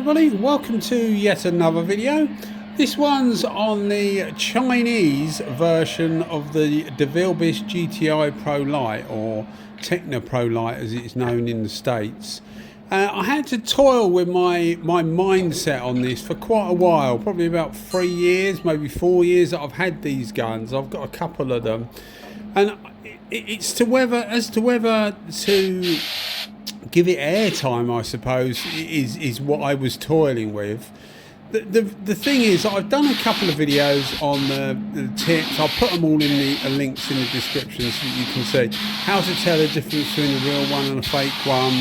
everybody, welcome to yet another video. This one's on the Chinese version of the Devilbiss GTI Pro Lite, or Tekna Pro Lite as it's known in the States. I had to toil with my mindset on this for quite a while, probably about 3 years, maybe 4 years that I've had these guns. I've got a couple of them, and it's to whether to give it airtime, I suppose, is what I was toiling with. The thing is, I've done a couple of videos on the tips. I'll put them all in the links in the description so that you can see how to tell the difference between a real one and a fake one.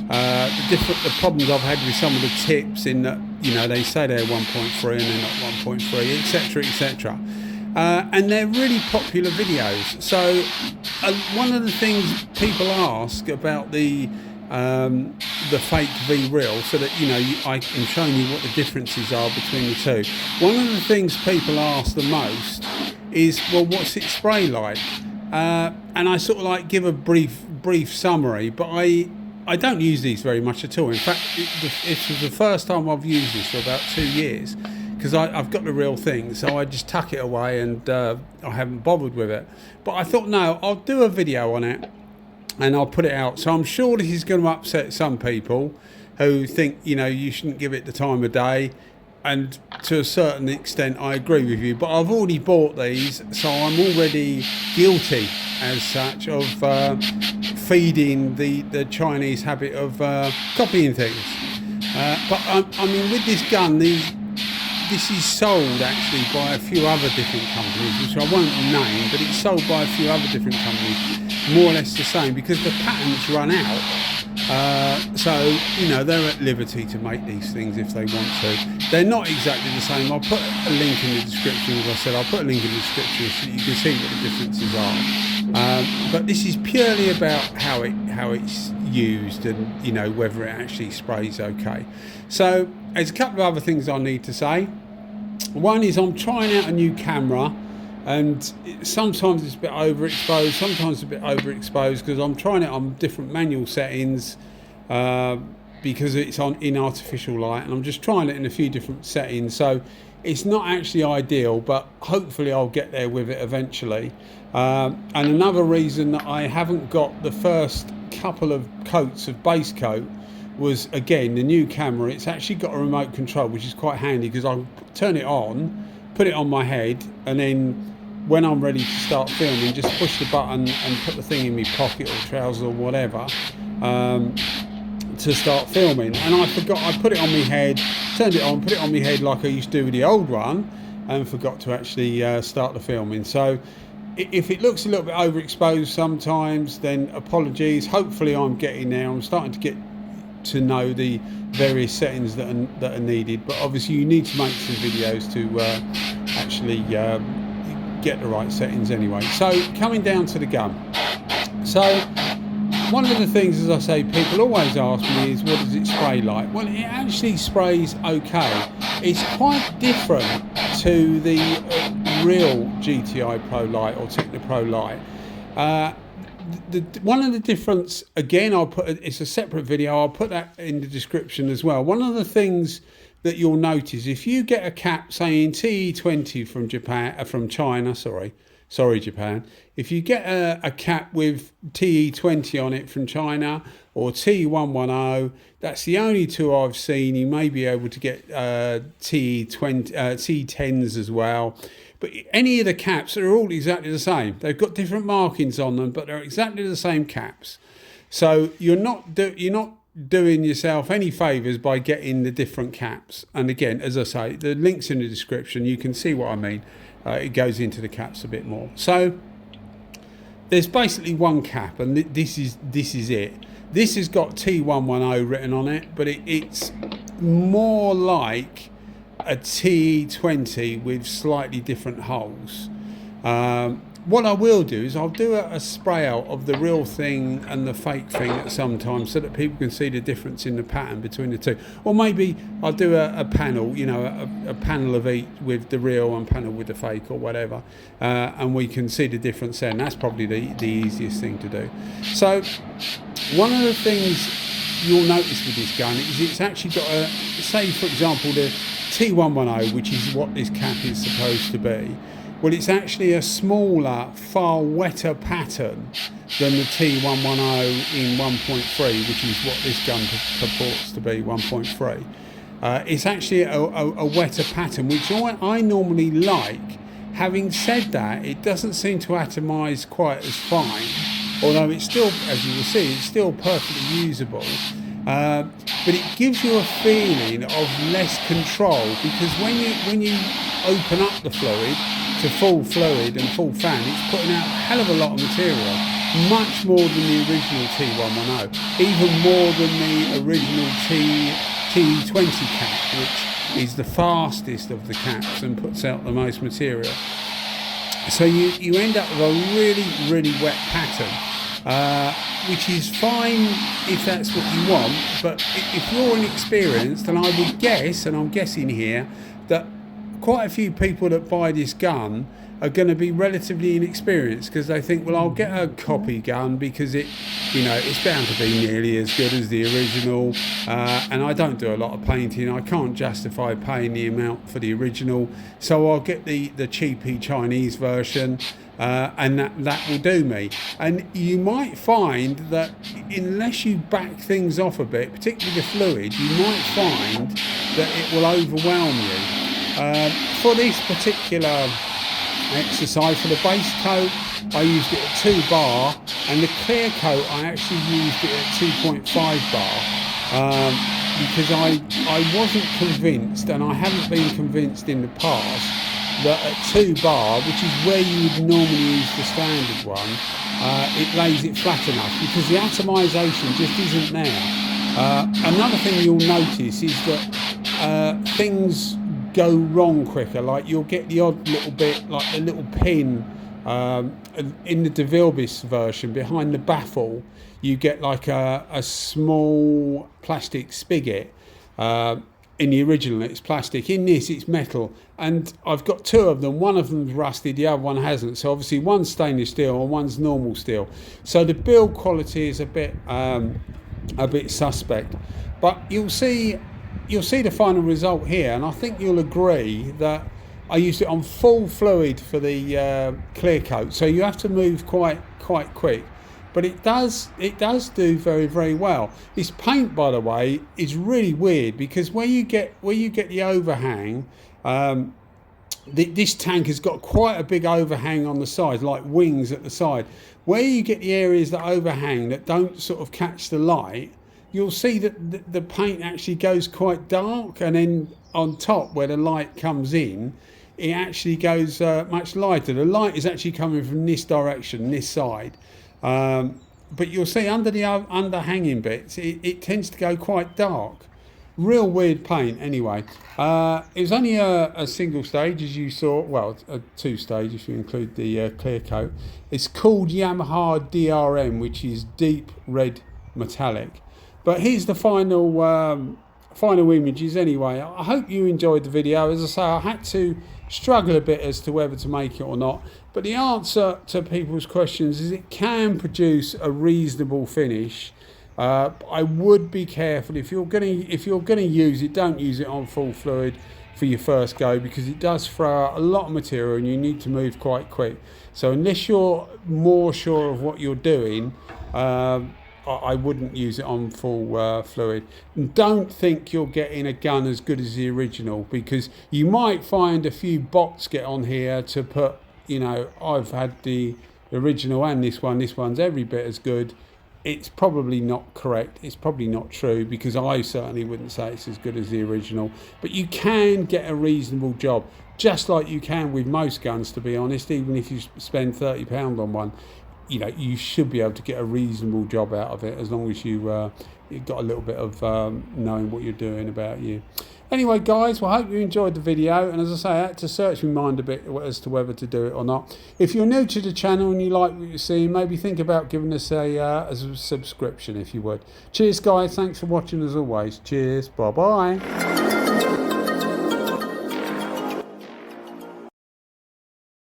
The problems I've had with some of the tips, in that, you know, they say they're 1.3 and they're not 1.3, etc, etc. And they're really popular videos. So one of the things people ask about the fake v real, so that I am showing you what the differences are between the two. One of the things people ask the most is, well, what's it spray like? And I sort of like give a brief summary, but I don't use these very much at all. In fact, this was the first time I've used this for about 2 years, because I've got the real thing, so I just tuck it away and I haven't bothered with it. But I thought, no, I'll do a video on it and I'll put it out. So I'm sure this is going to upset some people who think, you shouldn't give it the time of day. And to a certain extent, I agree with you. But I've already bought these, so I'm already guilty, as such, of feeding the Chinese habit of copying things. But I mean, with this gun, this is sold actually by a few other different companies, which I won't name, but it's sold by a few other different companies, more or less the same, because the patents run out. So they're at liberty to make these things if they want to. They're not exactly the same. I'll put a link in the description. As I said, I'll put a link in the description so you can see what the differences are. But this is purely about how it's used, and whether it actually sprays okay. So there's a couple of other things I need to say. One is, I'm trying out a new camera, and sometimes it's a bit overexposed, sometimes a bit overexposed, because I'm trying it on different manual settings, because it's in artificial light, and I'm just trying it in a few different settings. So it's not actually ideal, but hopefully I'll get there with it eventually. And another reason that I haven't got the first couple of coats of base coat was, again, the new camera. It's actually got a remote control, which is quite handy, because I'll turn it on, put it on my head, and then when I'm ready to start filming, just push the button and put the thing in my pocket or trousers or whatever, to start filming. And I forgot, I put it on my head, turned it on, put it on my head like I used to do with the old one, and forgot to actually start the filming. So if it looks a little bit overexposed sometimes, then apologies. Hopefully I'm getting there. I'm starting to get to know the various settings that are needed, but obviously you need to make some videos to actually get the right settings anyway. So coming down to the gun, so one of the things, as I say, people always ask me is, what does it spray like? Well, it actually sprays okay. It's quite different to the real GTI Pro Lite or Tekna Pro Lite. One of the difference, again, it's a separate video, I'll put that in the description as well. One of the things that you'll notice, if you get a cap saying TE20 from China, sorry Japan, if you get a cap with TE20 on it from China, or T110, that's the only two I've seen. You may be able to get T10s as well. But any of the caps are all exactly the same. They've got different markings on them, but they're exactly the same caps. So you're not doing yourself any favours by getting the different caps. And again, as I say, the link's in the description. You can see what I mean. It goes into the caps a bit more. So there's basically one cap, and this is it. This has got T110 written on it, but it's more like a TE20 with slightly different holes. What I will do is I'll do a spray out of the real thing and the fake thing at some time, so that people can see the difference in the pattern between the two. Or maybe I'll do a panel, a panel of each with the real and panel with the fake, or whatever, and we can see the difference then. That's probably the easiest thing to do. So one of the things you'll notice with this gun is it's actually got a, say for example the T110, which is what this cap is supposed to be. Well, it's actually a smaller, far wetter pattern than the T110 in 1.3, which is what this gun purports to be, 1.3. It's actually a wetter pattern, which I normally like. Having said that, it doesn't seem to atomise quite as fine, although it's still, as you will see, it's still perfectly usable. But it gives you a feeling of less control, because when you open up the fluid to full fluid and full fan, it's putting out a hell of a lot of material, much more than the original T110, even more than the original T20 cap, which is the fastest of the caps and puts out the most material. So you end up with a really, really wet pattern, which is fine if that's what you want, but if you're inexperienced, and I would guess, and I'm guessing here, that quite a few people that buy this gun are going to be relatively inexperienced, because they think, well, I'll get a copy gun because it, it's bound to be nearly as good as the original, and I don't do a lot of painting. I can't justify paying the amount for the original, so I'll get the cheapy Chinese version, and that will do me. And you might find that unless you back things off a bit, particularly the fluid, you might find that it will overwhelm you. For this particular exercise, for the base coat, I used it at 2 bar, and the clear coat I actually used it at 2.5 bar, because I wasn't convinced, and I haven't been convinced in the past, that at 2 bar, which is where you would normally use the standard one, it lays it flat enough, because the atomisation just isn't there. Another thing you'll notice is that things go wrong quicker, like you'll get the odd little bit, like a little pin in the Devilbiss version behind the baffle. You get like a small plastic spigot. In the original it's plastic, in this it's metal, and I've got 2 of them. One of them's rusted, the other one hasn't, so obviously one's stainless steel and one's normal steel, so the build quality is a bit suspect, but you'll see the final result here, and I think you'll agree that I used it on full fluid for the clear coat, so you have to move quite quick, but it does do very, very well. This paint, by the way, is really weird, because where you get the overhang, this tank has got quite a big overhang on the side, like wings at the side. Where you get the areas that overhang that don't sort of catch the light, you'll see that the paint actually goes quite dark, and then on top where the light comes in, it actually goes much lighter. The light is actually coming from this direction, this side, but you'll see under the underhanging bits, it tends to go quite dark. Real weird paint. Anyway, it was only a single stage, as you saw, well, a 2 stage if you include the clear coat. It's called Yamaha DRM, which is deep red metallic. But here's the final images anyway. I hope you enjoyed the video. As I say, I had to struggle a bit as to whether to make it or not. But the answer to people's questions is it can produce a reasonable finish. I would be careful if you're gonna use it. Don't use it on full fluid for your first go, because it does throw out a lot of material and you need to move quite quick. So unless you're more sure of what you're doing, I wouldn't use it on full fluid. And don't think you're getting a gun as good as the original, because you might find a few bots get on here to put, I've had the original and this one's every bit as good. It's probably not correct. It's probably not true, because I certainly wouldn't say it's as good as the original. But you can get a reasonable job, just like you can with most guns, to be honest. Even if you spend £30 on one, you should be able to get a reasonable job out of it, as long as you've got a little bit of knowing what you're doing about you. Anyway, guys, well, I hope you enjoyed the video, and as I say, I had to search my mind a bit as to whether to do it or not. If you're new to the channel and you like what you're seeing, maybe think about giving us a subscription if you would. Cheers, guys. Thanks for watching as always. Cheers. Bye-bye.